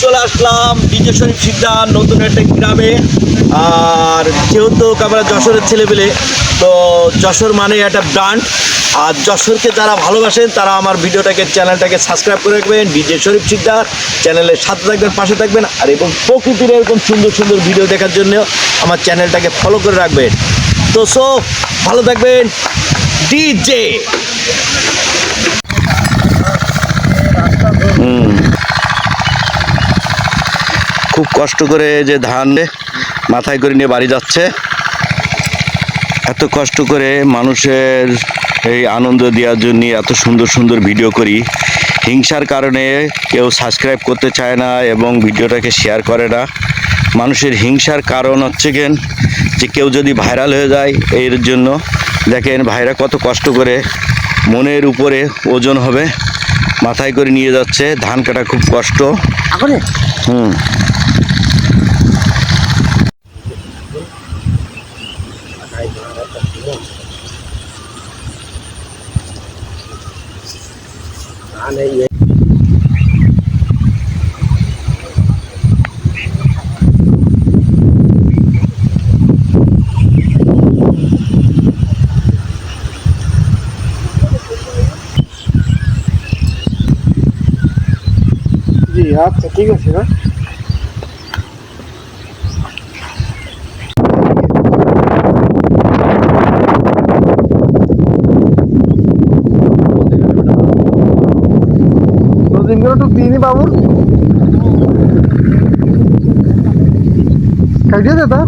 চলে আসলাম বিজয় শরীফ সিদ্ধার নতুন একটা গ্রামে। আর যেহেতু আমরা যশোরের ছেলেপেলে, তো যশোর মানে একটা ব্র্যান্ড। আর যশোরকে যারা ভালোবাসেন তারা আমার চ্যানেলটাকে সাবস্ক্রাইব করে রাখবেন। বিজয় শরীফ সিদ্ধার চ্যানেলের সাথে থাকবেন, পাশে থাকবেন। আর এবং প্রকৃতির এরকম সুন্দর সুন্দর ভিডিও দেখার জন্য আমার চ্যানেলটাকে ফলো করে রাখবেন। তো ভালো থাকবেন। ডিজে খুব কষ্ট করে যে ধান মাথায় করে নিয়ে বাড়ি যাচ্ছে, এত কষ্ট করে মানুষের এই আনন্দ দেওয়ার জন্য এত সুন্দর সুন্দর ভিডিও করি। হিংসার কারণে কেউ সাবস্ক্রাইব করতে চায় না এবং ভিডিওটাকে শেয়ার করে না। মানুষের হিংসার কারণ হচ্ছে যে কেউ যদি ভাইরাল হয়ে যায়, এর জন্য দেখেন ভাইরা কত কষ্ট করে মনের উপরে ওজন হবে মাথায় করে নিয়ে যাচ্ছে। ধান কাটা খুব কষ্ট। জি আচ্ছা, ঠিক আছে না। তো দিনই বাবু খাইছে দাদা।